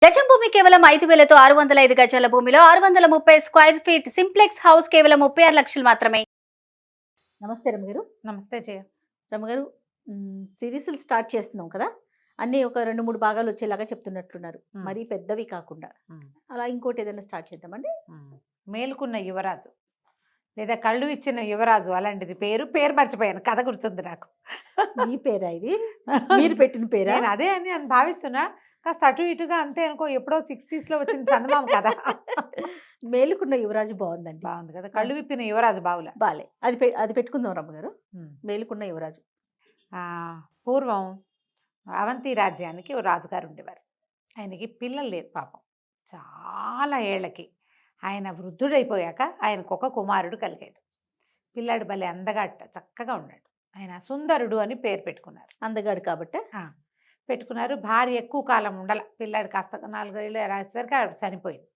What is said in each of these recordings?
గజం భూమి కేవలం 5,000తో 605 గజాల భూమిలో 630 స్క్వేర్ ఫీట్ సింప్లెక్స్ హౌస్ కేవలం 36 లక్షలు మాత్రమే. నమస్తే రమగారు. నమస్తే జయ. రమగారు, సిరీస్లు స్టార్ట్ చేస్తున్నాం కదా, అన్నీ ఒక 2-3 భాగాలు వచ్చేలాగా చెప్తున్నట్లున్నారు. మరీ పెద్దవి కాకుండా అలా ఇంకోటి ఏదైనా స్టార్ట్ చేద్దామండి. మేలుకున్న యువరాజు లేదా కళ్ళు ఇచ్చిన యువరాజు అలాంటిది పేరు మర్చిపోయాను, కథ గుర్తుంది నాకు. మీ పేరా ఇది? మీరు పెట్టిన పేరా? నేను అదే అని భావిస్తున్నా, కాస్త అటు ఇటుగా అంతే అనుకో. ఎప్పుడో 60s లో వచ్చిన చందమామ కదా. మేలుకున్న యువరాజు బాగుందండి. బాగుంది కదా, కళ్ళు విప్పిన యువరాజు బావుల. బాలే, అది పెట్టుకుందాం రమ్మగారు. మేలుకున్న యువరాజు. పూర్వం అవంతి రాజ్యానికి ఓ రాజుగారు ఉండేవారు. ఆయనకి పిల్లలు లేరు పాపం. చాలా ఏళ్ళకి ఆయన వృద్ధుడైపోయాక ఆయనకు ఒక కుమారుడు కలిగాడు. పిల్లాడు భలే అందగాట, చక్కగా ఉన్నాడు. ఆయన సుందరుడు అని పేరు పెట్టుకున్నారు. అందగాడు కాబట్టి పెట్టుకున్నారు. భార్య ఎక్కువ కాలం ఉండాల. పిల్లాడు కాస్త 4 ఏళ్ళు రాసేసరికి ఆవిడ చనిపోయింది.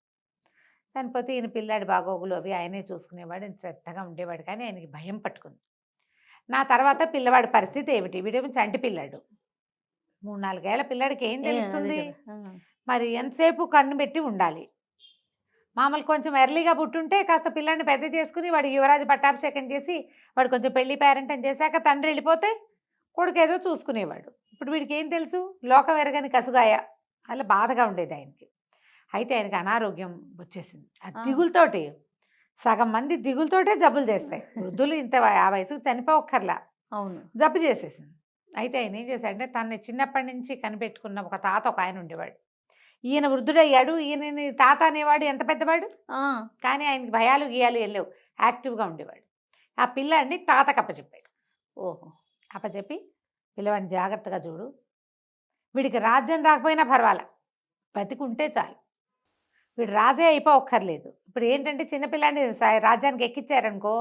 చనిపోతే ఈయన పిల్లాడి బాగోగులు అవి ఆయనే చూసుకునేవాడు, శ్రద్ధగా ఉండేవాడు. కానీ ఆయనకి భయం పట్టుకుంది. నా తర్వాత పిల్లవాడి పరిస్థితి ఏమిటి? వీడేమో చంటి పిల్లాడు, 3-4 ఏళ్ల పిల్లాడికి ఏం తెలుస్తుంది? మరి ఎంతసేపు కన్ను పెట్టి ఉండాలి. మామూలు కొంచెం ఎర్లీగా పుట్టుంటే కాస్త పిల్లాడిని పెద్ద చేసుకుని వాడి యువరాజు పట్టాభిషేకం చేసి వాడు కొంచెం పెళ్లి పేరెంటం చేశాక తండ్రి వెళ్ళిపోతే కొడుకు ఏదో చూసుకునేవాడు. ఇప్పుడు వీడికి ఏం తెలుసు? లోకం ఎరగని కసుగాయ. అలా బాధగా ఉండేది ఆయనకి. అయితే ఆయనకి అనారోగ్యం వచ్చేసింది. ఆ దిగులతోటి సగం మంది దిగులతోటే జబ్బులు చేస్తాయి. వృద్ధులు ఇంత ఆ వయసుకు చనిపోక్కర్లా, అవును, జబ్బు చేసేసింది. అయితే ఆయన ఏం చేశాడంటే, తనని చిన్నప్పటి నుంచి కనిపెట్టుకున్న ఒక తాత ఒక ఆయన ఉండేవాడు. ఈయన వృద్ధుడయ్యాడు, ఈయనని తాత అనేవాడు ఎంత పెద్దవాడు. కానీ ఆయనకి భయాలు గీయాలు వెళ్ళేవు, యాక్టివ్గా ఉండేవాడు. ఆ పిల్లాడిని తాతకు అప్పచెప్పాడు. ఓహో, అప్పచెప్పి పిల్లవాడిని జాగ్రత్తగా చూడు, వీడికి రాజ్యం రాకపోయినా పర్వాలా, బతికుంటే చాలు, వీడు రాజే అయిపోక్కర్లేదు. ఇప్పుడు ఏంటంటే చిన్నపిల్లాడిని రాజ్యానికి ఎక్కించారనుకో,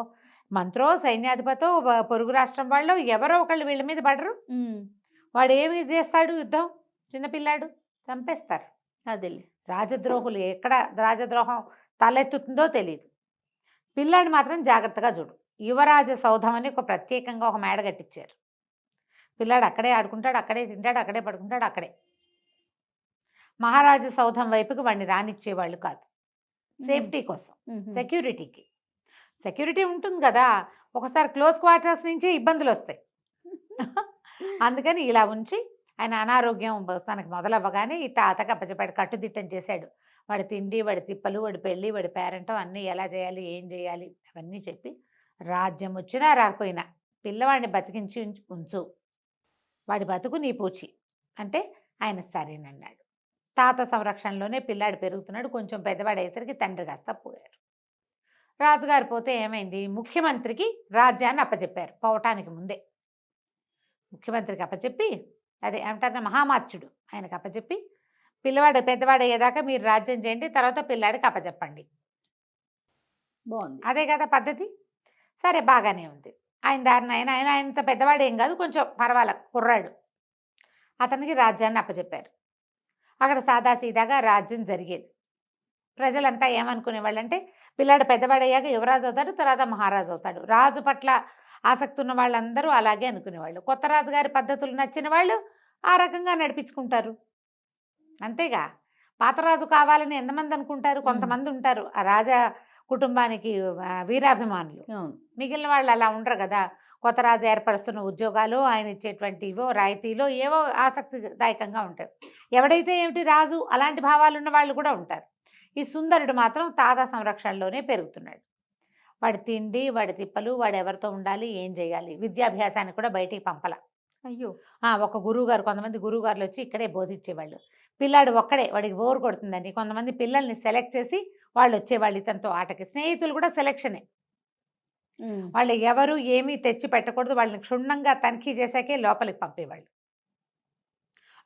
మంత్రో సైన్యాధిపతో పొరుగు రాష్ట్రం వాళ్ళు ఎవరో ఒకళ్ళు వీళ్ళ మీద పడరు. వాడు ఏమి చేస్తాడు? యుద్ధం. చిన్నపిల్లాడు చంపేస్తారు. అదే రాజద్రోహులు ఎక్కడ రాజద్రోహం తలెత్తుతుందో తెలియదు. పిల్లాడిని మాత్రం జాగ్రత్తగా చూడు. యువరాజ సౌధం అని ఒక ప్రత్యేకంగా ఒక మేడ కట్టించారు. పిల్లాడు అక్కడే ఆడుకుంటాడు, అక్కడే తింటాడు, అక్కడే పడుకుంటాడు, అక్కడే. మహారాజా సౌధం వైపుకి వాడిని రానిచ్చేవాళ్ళు కాదు, సేఫ్టీ కోసం, సెక్యూరిటీకి. సెక్యూరిటీ ఉంటుంది కదా, ఒకసారి క్లోజ్ క్వార్టర్స్ నుంచి ఇబ్బందులు వస్తాయి. అందుకని ఇలా ఉంచి ఆయన అనారోగ్యం తనకు మొదలవ్వగానే ఈ తాతకు అప్పచెప్పాడు. కట్టుదిట్టం చేశాడు. వాడి తిండి, వాడి తిప్పలు, వాడి పెళ్ళి, వాడి పేరెంటం అన్నీ ఎలా చేయాలి, ఏం చేయాలి అవన్నీ చెప్పి, రాజ్యం వచ్చినా రాకపోయినా పిల్లవాడిని బతికించి ఉంచు, వాడి బతుకు నీ పూచి అంటే ఆయన సరేనన్నాడు. తాత సంరక్షణలోనే పిల్లాడు పెరుగుతున్నాడు. కొంచెం పెద్దవాడు అయ్యేసరికి తండ్రి కాస్త పోయారు. రాజుగారు పోతే ఏమైంది? ముఖ్యమంత్రికి రాజ్యాన్ని అప్పచెప్పారు. పోవటానికి ముందే ముఖ్యమంత్రికి అప్పచెప్పి, అదే ఏమంటారు, మహామాత్యుడు ఆయనకు అప్పచెప్పి, పిల్లవాడు పెద్దవాడు అయ్యేదాకా మీరు రాజ్యం చేయండి, తర్వాత పిల్లాడికి అప్పచెప్పండి. బాగుంది, అదే కదా పద్ధతి. సరే, బాగానే ఉంది. ఆయన దారిని ఆయన ఇంత పెద్దవాడు ఏం కాదు, కొంచెం పర్వాలేదు, కుర్రాడు. అతనికి రాజ్యాన్ని అప్పచెప్పారు. అక్కడ సాదాసీదాగా రాజ్యం జరిగేది. ప్రజలంతా ఏమనుకునేవాళ్ళు అంటే, పిల్లాడు పెద్దవాడయ్యాక యువరాజు అవుతాడు, తర్వాత మహారాజు అవుతాడు. రాజు పట్ల ఆసక్తి ఉన్న వాళ్ళందరూ అలాగే అనుకునేవాళ్ళు. కొత్త రాజుగారి పద్ధతులు నచ్చిన వాళ్ళు ఆ రకంగా నడిపించుకుంటారు, అంతేగా. పాతరాజు కావాలని ఎంతమంది అనుకుంటారు? కొంతమంది ఉంటారు ఆ రాజా కుటుంబానికి వీరాభిమానులు. మిగిలిన వాళ్ళు అలా ఉండరు కదా. కొత్త రాజు ఏర్పరుస్తున్న ఉద్యోగాలు, ఆయన ఇచ్చేటువంటి ఇవో రాయితీలో ఏవో ఆసక్తిదాయకంగా ఉంటాయి. ఎవడైతే ఏమిటి రాజు, అలాంటి భావాలు ఉన్న వాళ్ళు కూడా ఉంటారు. ఈ సుందరుడు మాత్రం తాత సంరక్షణలోనే పెరుగుతున్నాడు. వాడి తిండి, వాడి తిప్పలు, వాడు ఎవరితో ఉండాలి, ఏం చేయాలి, విద్యాభ్యాసానికి కూడా బయటికి పంపల. అయ్యో, ఒక గురువుగారు, కొంతమంది గురువుగారులు వచ్చి ఇక్కడే బోధించేవాళ్ళు. పిల్లాడు ఒక్కడే, వాడికి బోర్ కొడుతుందని కొంతమంది పిల్లల్ని సెలెక్ట్ చేసి వాళ్ళు వచ్చేవాళ్ళు ఇతనితో ఆటకి. స్నేహితులు కూడా సెలెక్షనే. వాళ్ళు ఎవరు ఏమీ తెచ్చి పెట్టకూడదు, వాళ్ళని క్షుణ్ణంగా తనిఖీ చేశాకే లోపలికి పంపేవాళ్ళు.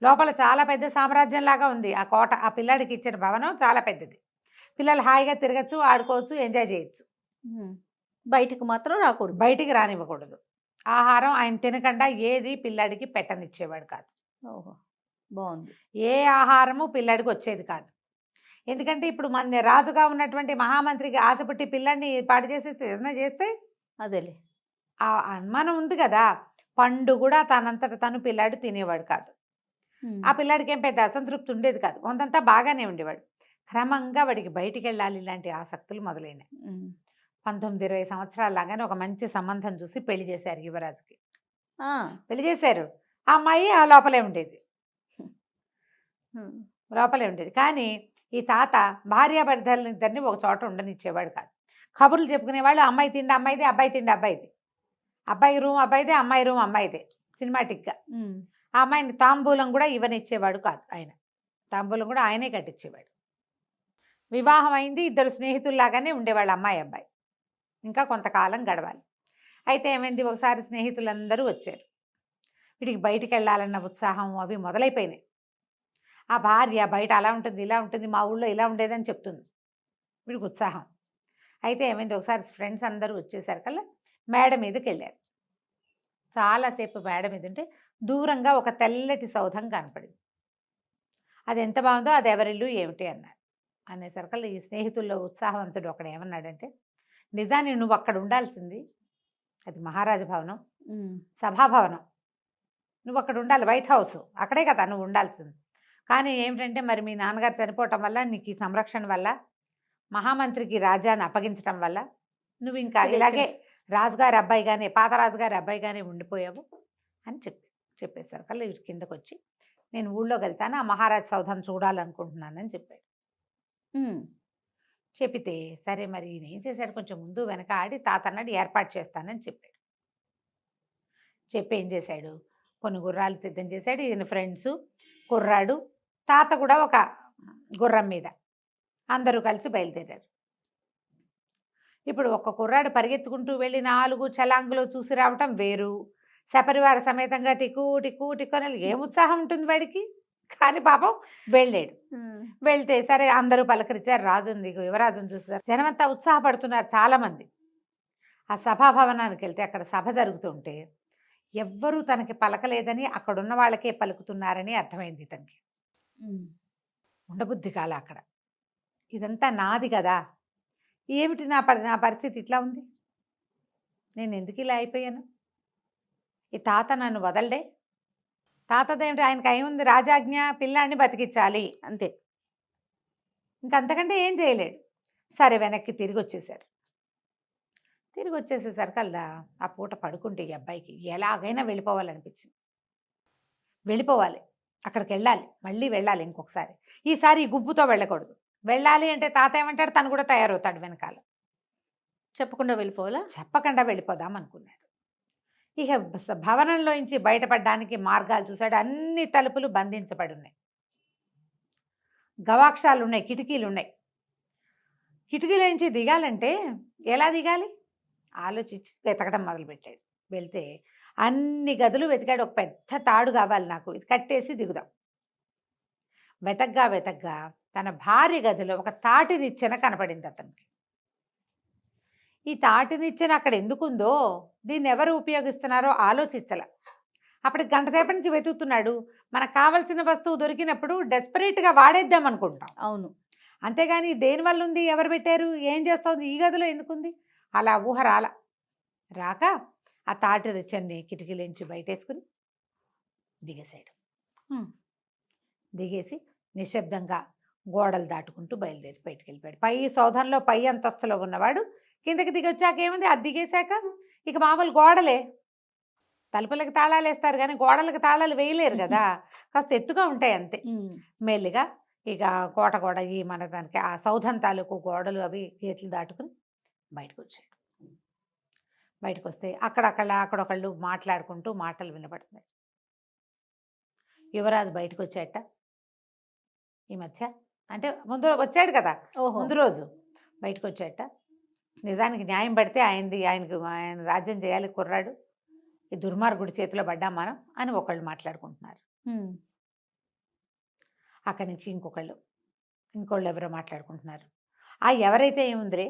లోపల చాలా పెద్ద సామ్రాజ్యం లాగా ఉంది ఆ కోట. ఆ పిల్లాడికి ఇచ్చిన భవనం చాలా పెద్దది. పిల్లలు హాయిగా తిరగచ్చు, ఆడుకోవచ్చు, ఎంజాయ్ చేయొచ్చు. బయటకు మాత్రం రాకూడదు, బయటికి రానివ్వకూడదు. ఆహారం ఆయన తినకుండా ఏది పిల్లాడికి పెట్టనిచ్చేవాడు కాదు. ఓహో, బాగుంది. ఏ ఆహారము పిల్లాడికి వచ్చేది కాదు. ఎందుకంటే ఇప్పుడు మన రాజుగా ఉన్నటువంటి మహామంత్రికి ఆశపట్టి పిల్లాడిని పాడు చేసేస్తే ఏదైనా చేస్తే అదేలే ఆ అనుమానం ఉంది కదా. పండు కూడా తనంతట తను పిల్లాడు తినేవాడు కాదు. ఆ పిల్లాడికి ఏం పెద్ద అసంతృప్తి ఉండేది కాదు, కొంతంతా బాగానే ఉండేవాడు. క్రమంగా వాడికి బయటికి వెళ్ళాలి ఇలాంటి ఆసక్తులు మొదలైనాయి. 19-20 సంవత్సరాల లాగానే ఒక మంచి సంబంధం చూసి పెళ్లి చేశారు యువరాజుకి. పెళ్లి చేశారు. ఆ అమ్మాయి ఆ లోపలే ఉండేది, లోపలే ఉండేది. కానీ ఈ తాత భార్యాభర్తలని ఇద్దరిని ఒక చోట ఉండనిచ్చేవాడు కాదు. కబుర్లు చెప్పుకునేవాళ్ళు, అమ్మాయి తిండి అమ్మాయిదే, అబ్బాయి తిండి అబ్బాయిది, అబ్బాయి రూమ్ అబ్బాయిదే, అమ్మాయి రూమ్ అమ్మాయిదే, సినిమాటిక్గా. ఆ అమ్మాయిని తాంబూలం కూడా ఇవ్వనిచ్చేవాడు కాదు ఆయన, తాంబూలం కూడా ఆయనే కట్టించేవాడు. వివాహం అయింది, ఇద్దరు స్నేహితుల్లాగానే ఉండేవాళ్ళు అమ్మాయి అబ్బాయి. ఇంకా కొంతకాలం గడవాలి. అయితే ఏమైంది, ఒకసారి స్నేహితులందరూ వచ్చారు. వీడికి బయటికి వెళ్ళాలన్న ఉత్సాహం అవి మొదలైపోయినాయి. ఆ భార్య బయట అలా ఉంటుంది ఇలా ఉంటుంది, మా ఊళ్ళో ఇలా ఉండేదని చెప్తుంది, వీడికి ఉత్సాహం. అయితే ఏమైంది, ఒకసారి ఫ్రెండ్స్ అందరూ వచ్చేసరికల్లా మేడ మీదకి వెళ్ళారు. చాలాసేపు మేడ మీద ఉంటే దూరంగా ఒక తెల్లటి సౌధం కనపడింది. అది ఎంత బాగుందో, అది ఎవరిల్లు ఏమిటి అన్నారు. అనేసరికల్లా ఈ స్నేహితుల్లో ఉత్సాహవంతుడు ఒకడు ఏమన్నాడంటే, నిజాన్ని నువ్వు అక్కడ ఉండాల్సింది, అది మహారాజ భవనం, సభాభవనం, నువ్వు అక్కడ ఉండాలి, వైట్ హౌస్ అక్కడే కదా నువ్వు ఉండాల్సింది. కానీ ఏమిటంటే మరి మీ నాన్నగారు చనిపోవటం వల్ల, నీకు ఈ సంరక్షణ వల్ల, మహామంత్రికి రాజ్యాన్ని అప్పగించడం వల్ల నువ్వు ఇంకా ఇలాగే రాజుగారి అబ్బాయిగానే, పాత రాజుగారి అబ్బాయిగానే ఉండిపోయావు అని చెప్పేశారు. కల్లా వీటి కిందకు వచ్చి, నేను ఊళ్ళోకి వెళ్తాను, ఆ మహారాజ్ సౌధం చూడాలనుకుంటున్నానని చెప్పాడు. చెప్పితే సరే మరి ఈయన ఏం చేశాడు, కొంచెం ముందు వెనక ఆడి తాత అన్నాడు ఏర్పాటు చేస్తానని చెప్పాడు. చెప్పి ఏం చేశాడు, కొన్ని గుర్రాలు సిద్ధం చేశాడు. ఈయన ఫ్రెండ్స్, కుర్రాడు, తాత కూడా ఒక గుర్రం మీద అందరూ కలిసి బయలుదేరారు. ఇప్పుడు ఒక్క కుర్రాడు పరిగెత్తుకుంటూ వెళ్ళి 4 చలాంగులో చూసి రావటం వేరు, సపరివార సమేతంగా టిక్కు టిక్కు టిక్కు అని ఏం ఉత్సాహం ఉంటుంది వాడికి. కానీ పాపం వెళ్ళాడు. వెళ్తే సరే అందరూ పలకరించారు, రాజుని యువరాజుని చూసారు, జనమంతా ఉత్సాహపడుతున్నారు చాలామంది. ఆ సభాభవనానికి వెళ్తే అక్కడ సభ జరుగుతుంటే ఎవ్వరూ తనకి పలకలేదని, అక్కడున్న వాళ్ళకే పలుకుతున్నారని అర్థమైంది ఇతనికి. ఉండబుద్ధి కాల అక్కడ, ఇదంతా నాది కదా, ఏమిటి నా పరిస్థితి ఇట్లా ఉంది, నేను ఎందుకు ఇలా అయిపోయాను, ఈ తాత నన్ను వదలడే, తాతదేమిటి ఆయనకి ఏముంది, రాజాజ్ఞ, పిల్లాన్ని బతికించాలి అంతే, ఇంకంతకంటే ఏం చేయలేడు. సరే వెనక్కి తిరిగి వచ్చేసారు. తిరిగి వచ్చేసేసరికల్లా ఆ పూట పడుకుంటే ఈ అబ్బాయికి ఎలాగైనా వెళ్ళిపోవాలనిపించింది. వెళ్ళిపోవాలి, అక్కడికి వెళ్ళాలి, మళ్ళీ వెళ్ళాలి ఇంకొకసారి, ఈసారి ఈ గుంపుతో వెళ్ళకూడదు. వెళ్ళాలి అంటే తాత ఏమంటాడు, తను కూడా తయారవుతాడు వెనకాల. చెప్పకుండా వెళ్ళిపోవాలా, చెప్పకుండా వెళ్ళిపోదాం అనుకున్నాడు. ఇక భవనంలోంచి బయటపడడానికి మార్గాలు చూశాడు. అన్ని తలుపులు బంధించబడి ఉన్నాయి, గవాక్షాలు ఉన్నాయి, కిటికీలు ఉన్నాయి. కిటికీల నుంచి దిగాలంటే ఎలా దిగాలి ఆలోచించి వెతకడం మొదలుపెట్టాడు. వెళ్తే అన్ని గదులు వెతికాడు, ఒక పెద్ద తాడు కావాలి నాకు, ఇది కట్టేసి దిగుదాం. వెతగ్గా తన భార్య గదిలో ఒక తాటి నిచ్చెన కనపడింది అతనికి. ఈ తాటి నిచ్చెన అక్కడ ఎందుకుందో, దీన్ని ఎవరు ఉపయోగిస్తున్నారో ఆలోచించాల. అప్పటికి గంట సేపటి నుంచి వెతుకుతున్నాడు. మనకు కావాల్సిన వస్తువు దొరికినప్పుడు డెస్పరేట్గా వాడేద్దాం అనుకుంటాం. అవును, అంతేగాని దేనివల్ల ఉంది, ఎవరు పెట్టారు, ఏం చేస్తుంది, ఈ గదిలో ఎందుకుంది, అలా ఊహ రాక ఆ తాటి నిచ్చెన్ని కిటికీలోంచి బయటేసుకుని దిగేశాడు. దిగేసి నిశ్శబ్దంగా గోడలు దాటుకుంటూ బయలుదేరి బయటికి వెళ్ళిపోయాడు. పై సౌధంలో పై అంతస్తులో ఉన్నవాడు కిందకి దిగి వచ్చాక ఏముంది, అది దిగేశాక ఇక మామూలు గోడలే. తలుపులకి తాళాలు వేస్తారు కానీ గోడలకు తాళాలు వేయలేరు కదా, కాస్త ఎత్తుగా ఉంటాయి అంతే. మెల్లిగా ఇక కోట ఈ మన దానికి ఆ సౌధం తాలూకు గోడలు అవి గేట్లు దాటుకుని బయటకు వచ్చాడు. బయటకు వస్తే అక్కడొకళ్ళు మాట్లాడుకుంటూ మాటలు వినపడుతున్నాయి. యువరాజు బయటకు వచ్చాట ఈ మధ్య, అంటే ముందు వచ్చాడు కదా, ముందు రోజు బయటకు వచ్చాట. నిజానికి న్యాయం పడితే ఆయన రాజ్యం చేయాలి కుర్రాడు, ఈ దుర్మార్గుడి చేతిలో పడ్డాం మనం అని ఒకళ్ళు మాట్లాడుకుంటున్నారు. అక్కడి నుంచి ఇంకోళ్ళు ఎవరో మాట్లాడుకుంటున్నారు. ఆ ఎవరైతే ఏముందిరే,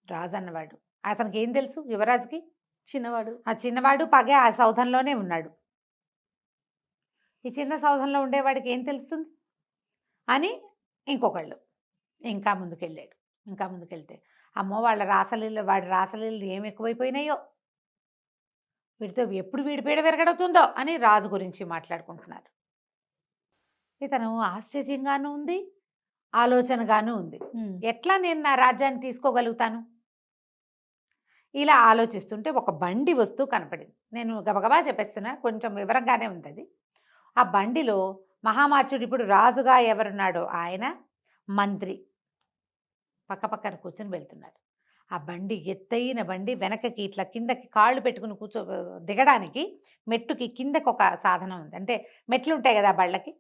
రాజు అన్నవాడు, అతనికి ఏం తెలుసు, యువరాజుకి చిన్నవాడు పగే ఆ సౌధంలోనే ఉన్నాడు. ఈ చిన్న సౌధంలో ఉండేవాడికి ఏం తెలుస్తుంది అని ఇంకొకళ్ళు ఇంకా ముందుకెళ్తే అమ్మో వాడి రాసలీళ్ళు ఏం ఎక్కువైపోయినాయో, వీడితో ఎప్పుడు వీడి పీడ విరగడుతుందో అని రాజు గురించి మాట్లాడుకుంటున్నారు. ఇతను ఆశ్చర్యంగానూ ఉంది, ఆలోచనగానూ ఉంది. ఉమ్, ఎట్లా నేను నా రాజ్యాన్ని తీసుకోగలుగుతాను? ఇలా ఆలోచిస్తుంటే ఒక బండి వస్తూ కనపడింది. నేను గబగబా చెప్పేస్తున్నా, కొంచెం వివరంగానే ఉంది అది. ఆ బండిలో మహామాచుడు ఇప్పుడు రాజుగా ఎవరున్నాడో ఆయన, మంత్రి పక్కపక్కన కూర్చొని వెళ్తున్నారు. ఆ బండి ఎత్తైన బండి, వెనకకి ఇట్లా కిందకి కాళ్ళు పెట్టుకుని దిగడానికి మెట్టుకి కిందకి ఒక సాధనం ఉంది. అంటే మెట్లు ఉంటాయి కదా ఆ బళ్ళకి.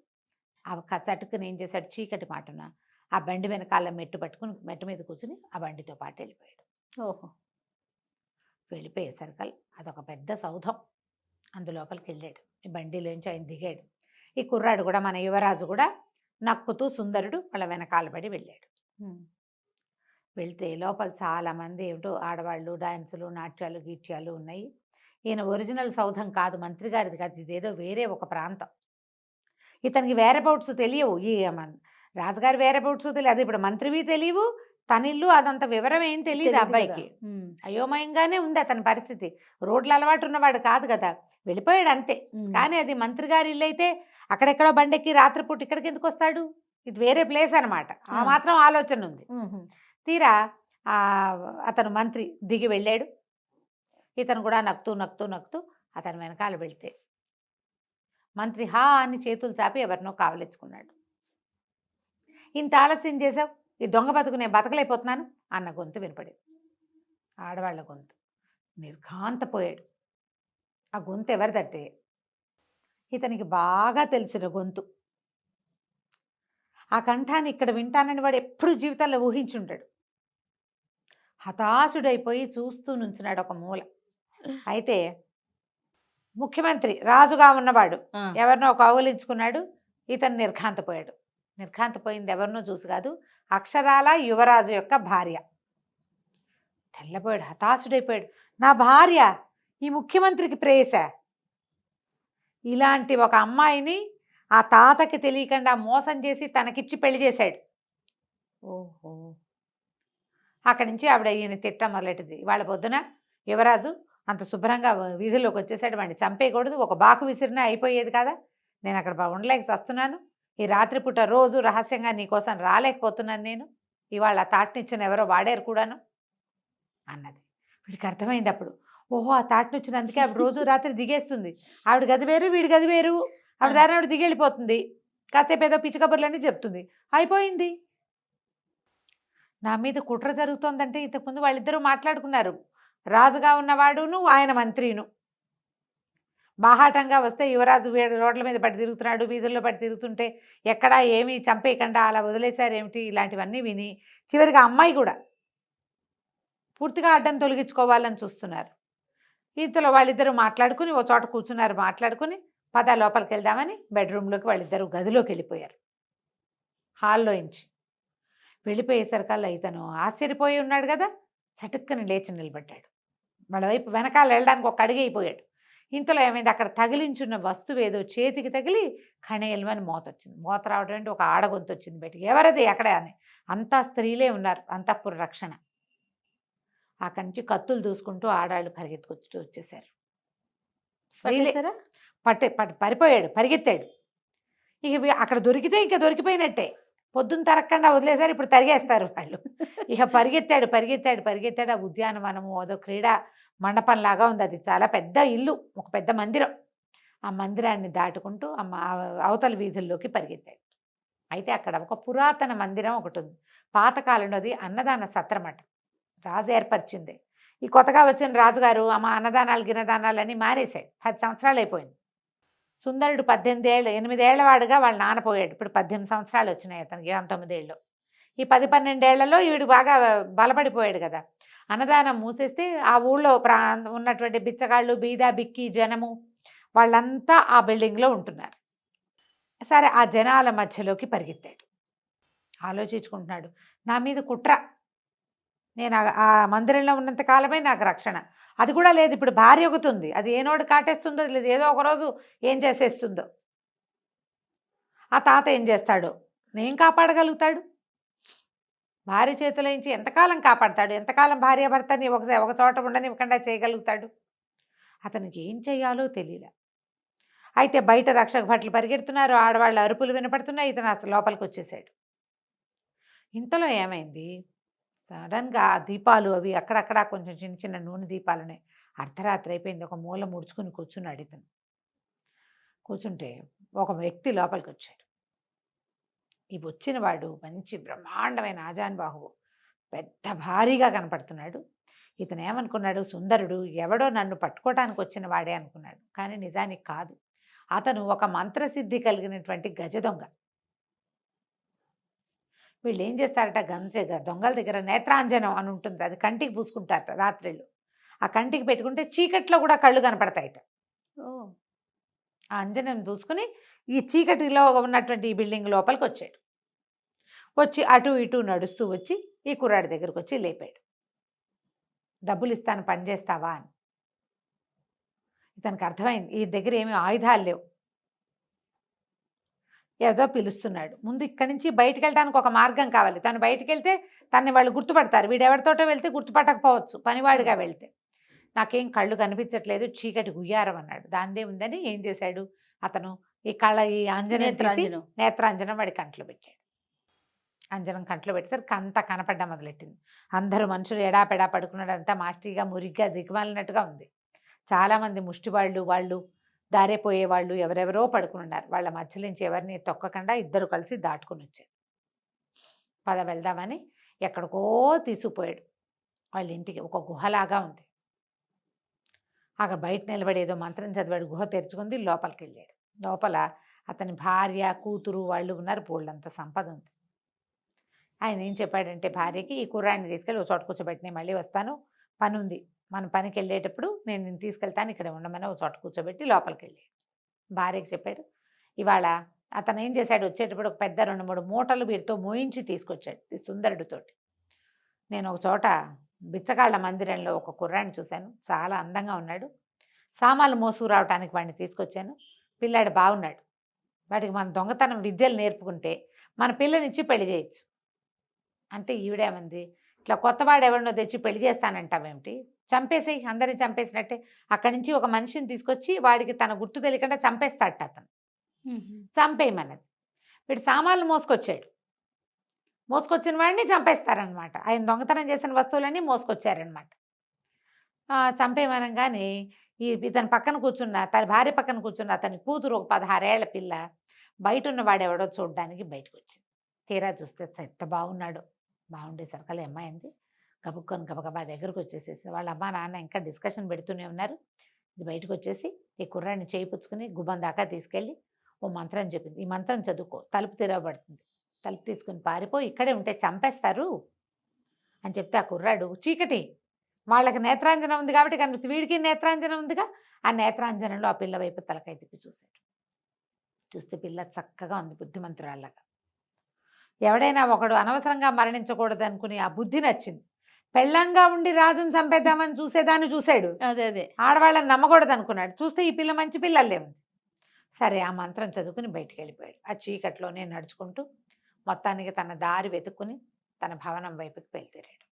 ఆ చటుకుని ఏం చేశాడు, చీకటి మాటున ఆ బండి వెనకాల మెట్టు పట్టుకుని మెట్టు మీద కూర్చుని ఆ బండితో పాటు వెళ్ళిపోయాడు. ఓహో. వెళ్ళిపోయేసరికి అదొక పెద్ద సౌధం. అందులోపలికి వెళ్ళాడు. ఈ బండిలోంచి ఆయన దిగాడు. ఈ కుర్రాడు కూడా, మన యువరాజు కూడా నక్కుతూ సుందరుడు వాళ్ళ వెనకాల పడి వెళ్ళాడు. ఉమ్, వెళ్తే లోపల చాలామంది ఏమిటో ఆడవాళ్ళు, డాన్సులు, నాట్యాలు, గీట్యాలు ఉన్నాయి. ఈయన ఒరిజినల్ సౌధం కాదు, మంత్రి గారిది కాదు, ఇదేదో వేరే ఒక ప్రాంతం. ఇతనికి వేరబౌట్స్ తెలియవు. ఈ రాజుగారి వేరబౌట్స్ తెలియదు. అది ఇప్పుడు మంత్రివి తెలియవు, తన ఇల్లు అదంత వివరం ఏం తెలియదు తెలీదు అబ్బాయికి. కదా. ఉమ్, అయోమయంగానే ఉంది అతని పరిస్థితి. రోడ్ల అలవాటు ఉన్నవాడు కాదు కదా, వెళ్ళిపోయాడు అంతే. ఉమ్, కానీ అది మంత్రి గారి ఇల్లు అయితే అక్కడెక్కడో బండెక్కి రాత్రిపూట ఇక్కడికి ఎందుకు వస్తాడు? ఇది వేరే ప్లేస్ అనమాట. ఆ మాత్రం ఆలోచన ఉంది. ఉమ్, తీరా అతను మంత్రి దిగి వెళ్ళాడు. ఇతను కూడా నక్కుతూ నక్కుతూ నక్కుతూ అతని వెనకాల వెళ్తే మంత్రి హా అని చేతులు చాపి ఎవరినో కావలించుకున్నాడు. ఇంత ఆలస్యం చేసావు, ఈ దొంగ బతుకు నేను బతకలేకపోతున్నాను అన్న గొంతు వినపడింది. ఆడవాళ్ళ గొంతు. నిర్ఘాంతపోయాడు. ఆ గొంతు ఎవరిదంటే ఇతనికి బాగా తెలిసిన గొంతు. ఆ కంఠాన్ని ఇక్కడ వింటానని వాడు ఎప్పుడు జీవితంలో ఊహించుంటాడు. హతాశుడైపోయి చూస్తూ నుంచున్నాడు ఒక మూల. అయితే ముఖ్యమంత్రి రాజుగా ఉన్నవాడు ఆ, ఎవరినో కౌలించుకున్నాడు. ఇతను నిర్ఘాంతపోయాడు. నిర్ఘాంతపోయింది ఎవరినో చూసి కాదు, అక్షరాల యువరాజు యొక్క భార్య. తెల్లపోయాడు, హతాశుడైపోయాడు. నా భార్య ఈ ముఖ్యమంత్రికి ప్రేయస. ఇలాంటి ఒక అమ్మాయిని ఆ తాతకి తెలియకుండా మోసం చేసి తనకిచ్చి పెళ్లి చేశాడు. ఓహో. అక్కడి నుంచి ఆవిడ ఈయన తిట్ట మొదలెట్టింది. వాళ్ళ పొద్దున యువరాజు అంత శుభ్రంగా వీధుల్లోకి వచ్చేసాడు, వాడిని చంపేయకూడదు, ఒక బాకు విసిరినా అయిపోయేది కదా, నేను అక్కడ ఉండలేక వస్తున్నాను, ఈ రాత్రిపూట రోజు రహస్యంగా నీకోసం రాలేకపోతున్నాను నేను, ఇవాళ తాటినిచ్చిన ఎవరో వాడారు కూడాను అన్నది. వీడికి అర్థమైంది అప్పుడు, ఓహో ఆ తాటినిచ్చినందుకే ఆవిడ రోజు రాత్రి దిగేస్తుంది, ఆవిడ గది వేరు వీడి గది వేరు, ఆవిడ దారి ఆవిడ దిగెళ్ళిపోతుంది, కాసేపు ఏదో పిచ్చి కబుర్లన్నీ చెప్తుంది, అయిపోయింది. నా మీద కుట్ర జరుగుతోందంటే ఇంతకుముందు వాళ్ళిద్దరూ మాట్లాడుకున్నారు, రాజుగా ఉన్నవాడును ఆయన మంత్రిను. బాహాటంగా వస్తే యువరాజు రోడ్ల మీద పడి తిరుగుతున్నాడు, వీధుల్లో పడి తిరుగుతుంటే ఎక్కడా ఏమీ చంపేయకుండా అలా వదిలేశారేమిటి, ఇలాంటివన్నీ విని చివరికి అమ్మాయి కూడా పూర్తిగా అడ్డం తొలగించుకోవాలని చూస్తున్నారు. ఇంతలో వాళ్ళిద్దరూ మాట్లాడుకుని ఓ చోట కూర్చున్నారు, మాట్లాడుకుని పద లోపలికి వెళ్దామని బెడ్రూమ్లోకి వాళ్ళిద్దరూ గదిలోకి వెళ్ళిపోయారు. హాల్లో ఇంచి వెళ్ళిపోయేసరికల్లా ఇతను ఆశ్చర్యపోయి ఉన్నాడు కదా, చటుక్కని లేచి నిలబడ్డాడు. వాళ్ళ వైపు వెనకాల వెళ్ళడానికి ఒక అడుగు అయిపోయాడు. ఇంతలో ఏమైంది, అక్కడ తగిలించున్న వస్తువు ఏదో చేతికి తగిలి కణేలమని మోత వచ్చింది. మోత రావడం అంటే ఒక ఆడగొంతు వచ్చింది బయటికి. ఎవరది ఎక్కడ అని, అంతా స్త్రీలే ఉన్నారు, అంతఃపుర రక్షణ. అక్కడి నుంచి కత్తులు దూసుకుంటూ ఆడాళ్ళు పరిగెత్తుకొచ్చి వచ్చేసారు. స్త్రీలే. పట్టేశారా? పరిపోయాడు, పరిగెత్తాడు. ఇక అక్కడ దొరికితే ఇంకా దొరికిపోయినట్టే, పొద్దున్న తరగకుండా వదిలేశారు, ఇప్పుడు తరిగేస్తారు వాళ్ళు. ఇక పరిగెత్తాడు పరిగెత్తాడు పరిగెత్తాడు. ఆ ఉద్యానవనము అదో క్రీడా మండపంలాగా ఉంది, అది చాలా పెద్ద ఇల్లు, ఒక పెద్ద మందిరం. ఆ మందిరాన్ని దాటుకుంటూ అవతల వీధుల్లోకి పరిగెత్తాడు. అయితే అక్కడ ఒక పురాతన మందిరం ఒకటి ఉంది, పాతకాలంలోది అన్నదాన సత్రమట, రాజు ఏర్పరిచింది. ఈ కొత్తగా వచ్చిన రాజుగారు అన్నదానాలు గిన్నదానాలు అని మానేశాడు. 10 సంవత్సరాలు అయిపోయింది. సుందరుడు 8 ఏళ్లవాడుగా వాళ్ళ నాన్న పోయాడు. ఇప్పుడు 18 సంవత్సరాలు వచ్చినాయి అతనికి, 19 ఏళ్ళు. ఈ 10-12 ఏళ్లలో వీడు బాగా బలపడిపోయాడు కదా. అన్నదానం మూసేస్తే ఆ ఊళ్ళో ఉన్నటువంటి బిచ్చగాళ్ళు, బీద బిక్కి జనము వాళ్ళంతా ఆ బిల్డింగ్లో ఉంటున్నారు. సరే, ఆ జనాల మధ్యలోకి పరిగెత్తాడు. ఆలోచించుకుంటున్నాడు, నా మీద కుట్ర, నేను ఆ మందిరంలో ఉన్నంత కాలమే నాకు రక్షణ, అది కూడా లేదు, ఇప్పుడు భార్య ఒకటి ఉంది, అది ఏనోడు కాటేస్తుందో లేదు, ఏదో ఒకరోజు ఏం చేసేస్తుందో, ఆ తాత ఏం చేస్తాడో, నేను కాపాడగలుగుతాడు, భార్య చేతిలో నుంచి ఎంతకాలం కాపాడతాడు, ఎంతకాలం భార్య భర్తని ఒక చోట ఉండనివ్వకుండా చేయగలుగుతాడు. అతనికి ఏం చేయాలో తెలియలే. అయితే బయట రక్షక భటులు పరిగెడుతున్నారు, ఆడవాళ్ళ అరుపులు వినపడుతున్నాయి. ఇతను అసలు లోపలికి వచ్చేసాడు. ఇంతలో ఏమైంది, సడన్గా ఆ దీపాలు అవి అక్కడక్కడ కొంచెం చిన్న చిన్న నూనె దీపాలు ఉన్నాయి. అర్ధరాత్రి అయిపోయింది. ఒక మూల ముడుచుకుని కూర్చున్నాడు ఇతను. కూర్చుంటే ఒక వ్యక్తి లోపలికి వచ్చాడు. ఈ వచ్చిన వాడు మంచి బ్రహ్మాండమైన ఆజానుబాహువు, పెద్ద భారీగా కనపడుతున్నాడు. ఇతను ఏమనుకున్నాడు, సుందరుడు ఎవడో నన్ను పట్టుకోవటానికి వచ్చిన వాడే అనుకున్నాడు. కానీ నిజానికి కాదు, అతను ఒక మంత్రసిద్ధి కలిగినటువంటి గజ దొంగ. వీళ్ళు ఏం చేస్తారట, దొంగల దగ్గర నేత్రాంజనం అని ఉంటుంది, అది కంటికి పూసుకుంటారట రాత్రిళ్ళు. ఆ కంటికి పెట్టుకుంటే చీకట్లో కూడా కళ్ళు కనపడతాయట. ఆ అంజనం పూసుకుని ఈ చీకటిలో ఉన్నటువంటి ఈ బిల్డింగ్ లోపలికి వచ్చాడు. వచ్చి అటు ఇటు నడుస్తూ వచ్చి ఈ కుర్రాడి దగ్గరకు వచ్చి లేపాడు. డబ్బులు ఇస్తాను, పని చేస్తావా అని. ఇతనికి అర్థమైంది ఈ దగ్గర ఏమీ ఆయుధాలు లేవు. ఏదో పిలుస్తున్నాడు. ముందు ఇక్కడి నుంచి బయటికి వెళ్ళడానికి ఒక మార్గం కావాలి. తను బయటికి వెళ్తే తనని వాళ్ళు గుర్తుపడతారు. వీడెవరితోటో వెళ్తే గుర్తుపట్టకపోవచ్చు పనివాడిగా వెళ్తే. నాకేం కళ్ళు కనిపించట్లేదు, చీకటి గుయ్యారం అన్నాడు. దాందే ఉందని ఏం చేశాడు అతను, ఈ అంజనం తీసి నేత్రాంజనం వాడి కంట్లో పెట్టాడు. అంజనం కంట్లో పెట్టేసరికి అంతా కనపడ్డా మొదలెట్టింది. అందరూ మనుషులు ఎడాపెడా పడుకున్నాడు. అంతా మాస్టిగా మురిగ్గా దిగమాలినట్టుగా ఉంది. చాలామంది ముష్టివాళ్ళు, వాళ్ళు దారిపోయేవాళ్ళు ఎవరెవరో పడుకుని ఉన్నారు. వాళ్ళ మధ్య నుంచి ఎవరిని తొక్కకుండా ఇద్దరు కలిసి దాటుకుని వచ్చారు. పద వెళ్దామని ఎక్కడికో తీసుకుపోయాడు. వాళ్ళ ఇంటికి ఒక గుహలాగా ఉంది. అక్కడ బయట నిలబడి ఏదో మంత్రం చదివాడు. గుహ తెరుచుకుంది, లోపలికి వెళ్ళాడు. లోపల అతని భార్య, కూతురు వాళ్ళు ఉన్నారు. బోళ్ళంత సంపద ఉంది. ఆయన ఏం చెప్పాడంటే భార్యకి, ఈ కుర్రాడిని తీసుకెళ్ళి ఒక చోట కూర్చోబెట్టి మళ్ళీ వస్తాను, పని ఉంది, మన పనికి వెళ్ళేటప్పుడు నేను తీసుకెళ్తాను, ఇక్కడ ఉండమని ఒక చోట కూర్చోబెట్టి లోపలికి వెళ్ళాడు. భార్యకి చెప్పాడు. ఇవాళ అతను ఏం చేశాడు, వచ్చేటప్పుడు ఒక పెద్ద 2-3 మూటలు వీరితో మోయించి తీసుకొచ్చాడు ఈ సుందరుడితోటి. నేను ఒక చోట బిచ్చగాళ్ల మందిరంలో ఒక కుర్రాడిని చూశాను, చాలా అందంగా ఉన్నాడు, సామాన్లు మోసుకు రావడానికి వాడిని తీసుకొచ్చాను, పిల్లాడు బాగున్నాడు, వాడికి మన దొంగతనం విద్యలు నేర్పుకుంటే మన పిల్లనిచ్చి పెళ్లి చేయొచ్చు అంటే. ఈవిడేమంది, ఇట్లా కొత్తవాడు ఎవరినో తెచ్చి పెళ్లి చేస్తానంటావేమిటి, చంపేసేయి, అందరిని చంపేసినట్టే. అక్కడి నుంచి ఒక మనిషిని తీసుకొచ్చి వాడికి తన గుర్తు తెలియకుండా చంపేస్తాడట అతను. చంపేయమన్నది. వీడు సామాన్లు మోసుకొచ్చాడు, మోసుకొచ్చిన వాడిని చంపేస్తారనమాట. ఆయన దొంగతనం చేసిన వస్తువులన్నీ మోసుకొచ్చారనమాట. చంపేయమనగానే ఇతని పక్కన కూర్చున్న, తన భార్య పక్కన కూర్చున్న అతని కూతురు ఒక 16 ఏళ్ల పిల్ల బయట ఉన్న వాడెవడో చూడడానికి బయటకు వచ్చింది. తీరా చూస్తే ఎంత బాగున్నాడు. బాగుండేసరికల్లా అమ్మాయింది గబుక్కొని గబగబా దగ్గరకు వచ్చేసేసి వాళ్ళ అమ్మ నాన్న ఇంకా డిస్కషన్ పెడుతూనే ఉన్నారు. ఇది బయటకు వచ్చేసి ఈ కుర్రాడిని చేయిపుచ్చుకుని గుమ్మం దాకా తీసుకెళ్ళి ఓ మంత్రం చెప్పింది. ఈ మంత్రం చదువుకో, తలుపు తెరవబడుతుంది, తలుపు తీసుకుని పారిపోయి, ఇక్కడే ఉంటే చంపేస్తారు అని చెప్తే ఆ కుర్రాడు, చీకటి వాళ్ళకి నేత్రాంజనం ఉంది కాబట్టి కనిపిస్తుంది, వీడికి నేత్రాంజనం ఉందిగా, ఆ నేత్రాంజనంలో ఆ పిల్ల వైపు తలకాయ తిప్పి చూశాడు. చూస్తే పిల్ల చక్కగా ఉంది, బుద్ధిమంతురాళ్ళగా. ఎవడైనా ఒకడు అనవసరంగా మరణించకూడదు అనుకుని ఆ బుద్ధి నచ్చింది. పెళ్ళంగా ఉండి రాజుని చంపేద్దామని చూసేదాన్ని చూశాడు, అదే ఆడవాళ్ళని నమ్మకూడదు అనుకున్నాడు. చూస్తే ఈ పిల్ల మంచి పిల్లలే ఉంది. సరే ఆ మంత్రం చదువుకుని బయటికి వెళ్ళిపోయాడు. ఆ చీకట్లోనే నడుచుకుంటూ మొత్తానికి తన దారి వెతుక్కుని తన భవనం వైపుకి బయలుదేరాడు.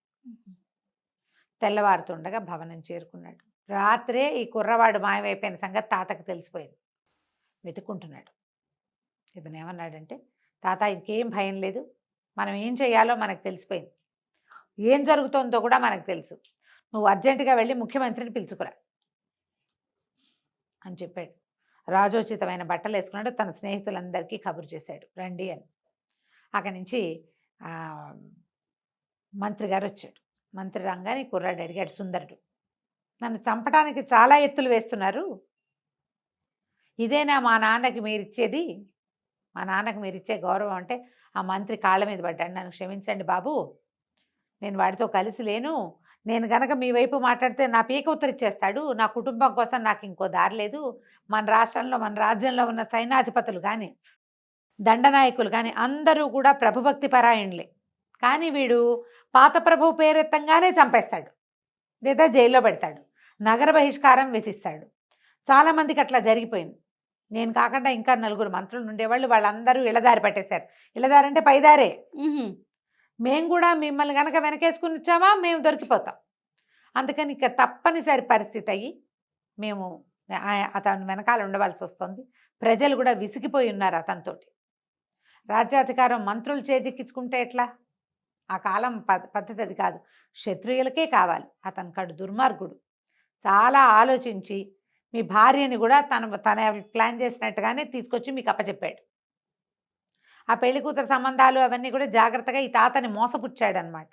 తెల్లవారుతుండగా భవనం చేరుకున్నాడు. రాత్రే ఈ కుర్రవాడు మాయమైపోయిన సంగతి తాతకు తెలిసిపోయింది. వెతుక్కుంటున్నాడు. ఇతను ఏమన్నాడంటే, తాత ఇంకేం భయం లేదు, మనం ఏం చేయాలో మనకు తెలిసిపోయింది, ఏం జరుగుతుందో కూడా మనకు తెలుసు, నువ్వు అర్జెంటుగా వెళ్ళి ముఖ్యమంత్రిని పిలుచుకురా అని చెప్పాడు. రాజోచితమైన బట్టలు వేసుకున్నాడు. తన స్నేహితులందరికీ కబురు చేశాడు, రండి అని. అక్కడి నుంచి మంత్రి గారు వచ్చాడు. మంత్రి రంగాని కుర్రాడు అడిగాడు, సుందరుడు, నన్ను చంపడానికి చాలా ఎత్తులు వేస్తున్నారు, ఇదేనా మా నాన్నకి మీరిచ్చేది, మా నాన్నకి మీరిచ్చే గౌరవం అంటే? ఆ మంత్రి కాళ్ళ మీద పడ్డాడు. నన్ను క్షమించండి బాబు, నేను వాడితో కలిసి లేను, నేను గనక మీ వైపు మాట్లాడితే నా పీక ఉత్తరిచ్చేస్తాడు, నా కుటుంబం కోసం నాకు ఇంకో దారి లేదు, మన రాష్ట్రంలో మన రాజ్యంలో ఉన్న సైన్యాధిపతులు కానీ దండనాయకులు కానీ అందరూ కూడా ప్రభుభక్తి పరాయణులే, కానీ వీడు పాత ప్రభువు పేరెత్తంగానే చంపేస్తాడు లేదా జైల్లో పెడతాడు, నగర బహిష్కారం విధిస్తాడు. చాలామందికి అట్లా జరిగిపోయింది. నేను కాకుండా ఇంకా 4 మంత్రులు ఉండేవాళ్ళు, వాళ్ళందరూ ఇళ్ళదారి పట్టేశారు. ఇళ్ళదారంటే పైదారే. మేము కూడా మిమ్మల్ని కనుక వెనకేసుకుని వచ్చామా మేము దొరికిపోతాం. అందుకని ఇక తప్పనిసరి పరిస్థితి అయ్యి మేము అతని వెనకాల ఉండవలసి వస్తుంది. ప్రజలు కూడా విసిగిపోయి ఉన్నారు అతనితోటి. రాజ్యాధికారం మంత్రులు చేజిక్కించుకుంటే ఎట్లా? ఆ కాలం పద్ధతి అది కాదు. క్షత్రియులకే కావాలి. అతను కడు దుర్మార్గుడు. చాలా ఆలోచించి మీ భార్యని కూడా తన ప్లాన్ చేసినట్టుగానే తీసుకొచ్చి మీకు అప్పచెప్పాడు. ఆ పెళ్లి కూతురు సంబంధాలు అవన్నీ కూడా జాగ్రత్తగా ఈ తాతని మోసపుచ్చాడు అనమాట.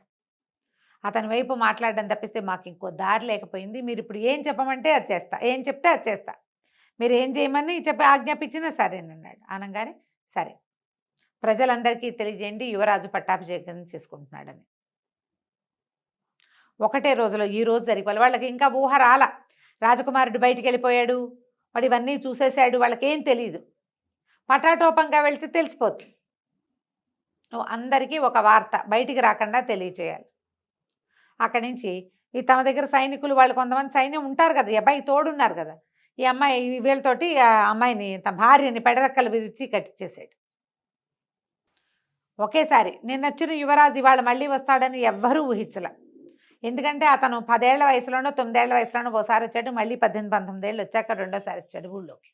అతని వైపు మాట్లాడడం తప్పిస్తే మాకు ఇంకో దారి లేకపోయింది. మీరు ఇప్పుడు ఏం చెప్పమంటే అది చేస్తా, ఏం చెప్తే అది చేస్తా, మీరు ఏం చేయమని చెప్పి ఆజ్ఞాపించినా సరేనన్నాడు. అనగానే సరే, ప్రజలందరికీ తెలియజేయండి యువరాజు పట్టాభిషేకం చేసుకుంటున్నాడని. ఒకటే రోజులో ఈ రోజు జరిగిపోవాలి. వాళ్ళకి ఇంకా ఊహ రాల. రాజకుమారుడు బయటికి వెళ్ళిపోయాడు, వాడు ఇవన్నీ చూసేశాడు, వాళ్ళకేం తెలియదు. పటాటోపంగా వెళ్తే తెలిసిపోతుంది. అందరికీ ఒక వార్త బయటికి రాకుండా తెలియచేయాలి. అక్కడి నుంచి ఈ తమ దగ్గర సైనికులు వాళ్ళు కొంతమంది సైన్యం ఉంటారు కదా, ఈ అబ్బాయి తోడున్నారు కదా, ఈ అమ్మాయి వీళ్ళతోటి ఆ అమ్మాయిని తన భార్యని పెడరెక్కలు విరిచి కట్టించేసాడు. ఒకేసారి నిన్న వచ్చిన యువరాజు ఇవాళ మళ్ళీ వస్తాడని ఎవ్వరూ ఊహించలే. ఎందుకంటే అతను 10 ఏళ్ల వయసులోనో 9 ఏళ్ల వయసులోనో ఒకసారి వచ్చాడు, మళ్ళీ 18-19 ఏళ్ళు వచ్చాక రెండోసారి వచ్చాడు ఊళ్ళోకి.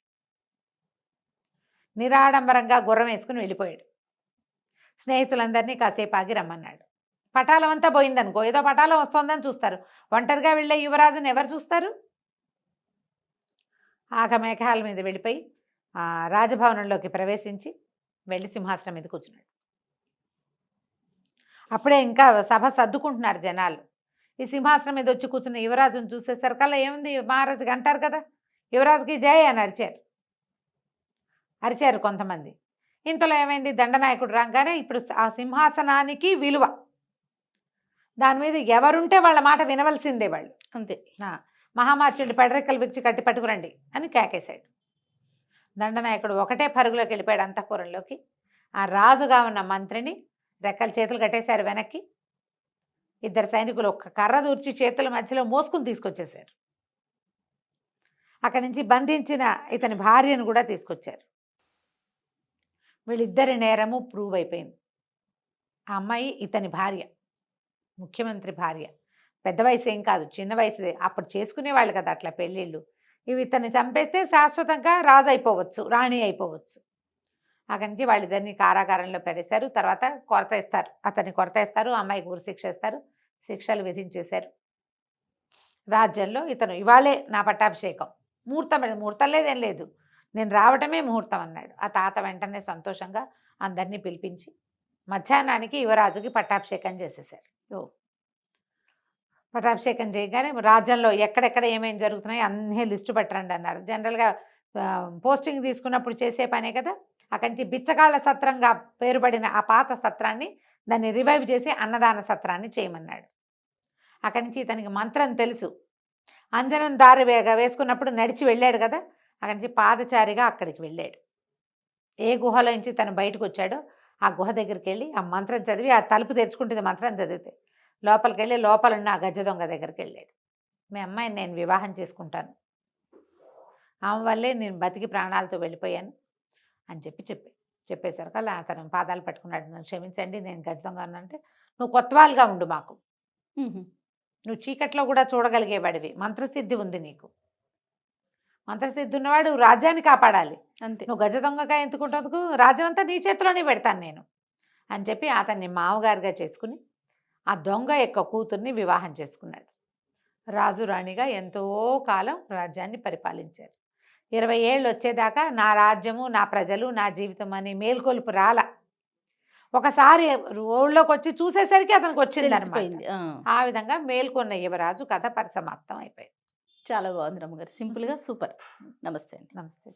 నిరాడంబరంగా గుర్రం వేసుకుని వెళ్ళిపోయాడు. స్నేహితులందరినీ కాసేపు ఆగి రమ్మన్నాడు. పటాలం అంతా పోయిందనుకో, ఏదో పటాలం వస్తుందని చూస్తారు. ఒంటరిగా వెళ్ళే యువరాజుని ఎవరు చూస్తారు? మేఘాల మీద వెళ్ళిపోయి రాజభవనంలోకి ప్రవేశించి వెళ్ళి సింహాసనం మీద కూర్చున్నాడు. అప్పుడే ఇంకా సభ సర్దుకుంటున్నారు జనాలు. ఈ సింహాసనం మీద వచ్చి కూర్చున్న యువరాజును చూసేసరికల్లా ఏముంది, మహారాజుకి అంటారు కదా, యువరాజుకి జయ అని అరిచారు కొంతమంది. ఇంతలో ఏమైంది, దండనాయకుడు రాగానే ఇప్పుడు ఆ సింహాసనానికి విలువ, దాని మీద ఎవరుంటే వాళ్ళ మాట వినవలసిందే వాళ్ళు, అంతే. మహామాత్యుడి పెడరెక్కలు విరిచి కట్టి పట్టుకురండి అని కేకేశాడు. దండనాయకుడు ఒకటే పరుగులోకి వెళ్ళిపోయాడు అంతఃపురంలోకి. ఆ రాజుగా ఉన్న మంత్రిని రెక్కలు చేతులు కట్టేశారు వెనక్కి. 2 సైనికులు ఒక్క కర్ర దూర్చి చేతుల మధ్యలో మోసుకుని తీసుకొచ్చేశారు. అక్కడి నుంచి బంధించిన ఇతని భార్యను కూడా తీసుకొచ్చారు. వీళ్ళిద్దరి నేరము ప్రూవ్ అయిపోయింది. ఆ అమ్మాయి ఇతని భార్య, ముఖ్యమంత్రి భార్య. పెద్ద వయసు ఏం కాదు, చిన్న వయసుదే. అప్పుడు చేసుకునేవాళ్ళు కదా అట్లా పెళ్ళిళ్ళు. ఇవి ఇతన్ని చంపేస్తే శాశ్వతంగా రాజు అయిపోవచ్చు, రాణి అయిపోవచ్చు. అక్కడి నుంచి వాళ్ళిద్దరిని కారాగారంలో పెడేశారు. తర్వాత కొరత ఇస్తారు, అతన్ని కొరత ఇస్తారు, అమ్మాయికి ఉరిశిక్ష ఇస్తారు, శిక్షలు విధించేశారు. రాజ్యంలో ఇతను ఇవాళే నా పట్టాభిషేకం, ముహూర్తం లేదేం లేదు, నేను రావటమే ముహూర్తం అన్నాడు. ఆ తాత వెంటనే సంతోషంగా అందరినీ పిలిపించి మధ్యాహ్నానికి యువరాజుకి పట్టాభిషేకం చేసేశారు. పట్టాభిషేకం చేయగానే రాజ్యంలో ఎక్కడెక్కడ ఏమేమి జరుగుతున్నాయో అన్నీ లిస్టు పెట్టరండి అన్నారు. జనరల్గా పోస్టింగ్ తీసుకున్నప్పుడు చేసే పనే కదా. అక్కడి నుంచి బిచ్చగాళ్ళ సత్రంగా పేరుపడిన ఆ పాత సత్రాన్ని దాన్ని రివైవ్ చేసి అన్నదాన సత్రాన్ని చేయమన్నాడు. అక్కడి నుంచి ఇతనికి మంత్రం తెలుసు. అంజనం దారి వేసుకున్నప్పుడు నడిచి వెళ్ళాడు కదా, అక్కడి నుంచి పాదచారిగా అక్కడికి వెళ్ళాడు. ఏ గుహలో నుంచి తను బయటకు వచ్చాడో ఆ గుహ దగ్గరికి వెళ్ళి ఆ మంత్రం చదివి, ఆ తలుపు తెరుచుకుంటుంది మంత్రం చదివితే, లోపలికి వెళ్ళి లోపలున్న ఆ గజ దొంగ దగ్గరికి వెళ్ళాడు. మీ అమ్మాయిని నేను వివాహం చేసుకుంటాను, ఆమె వల్లే నేను బతికి ప్రాణాలతో వెళ్ళిపోయాను అని చెప్పేసరికి అలా అతను పాదాలు పట్టుకున్నాడు. నన్ను క్షమించండి, నేను గజ దొంగ అంటే, నువ్వు కొత్తవాళ్ళుగా ఉండు మాకు, నువ్వు చీకట్లో కూడా చూడగలిగేవాడివి, మంత్రసిద్ధి ఉంది నీకు, మంత్రసిద్ధి ఉన్నవాడు రాజ్యాన్ని కాపాడాలి, అంతే. నువ్వు గజ దొంగగా ఎందుకుంటందుకు, రాజ్యం అంతా నీ చేతిలోనే పెడతాను నేను అని చెప్పి అతన్ని మామగారిగా చేసుకుని ఆ దొంగ యొక్క కూతుర్ని వివాహం చేసుకున్నాడు. రాజు రాణిగా ఎంతో కాలం రాజ్యాన్ని పరిపాలించారు. 20 ఏళ్ళు వచ్చేదాకా నా రాజ్యము, నా ప్రజలు, నా జీవితం అని మేల్కొలుపు రాల. ఒకసారి ఊళ్ళోకి వచ్చి చూసేసరికి అతనికి వచ్చింది అనమాట. ఆ విధంగా మేల్కొన్న యువరాజు కథ పరిసమాప్తం అయిపోయింది. చాలా బాగుంది రమ్మగారు, సింపుల్గా సూపర్. నమస్తే అండి. నమస్తే.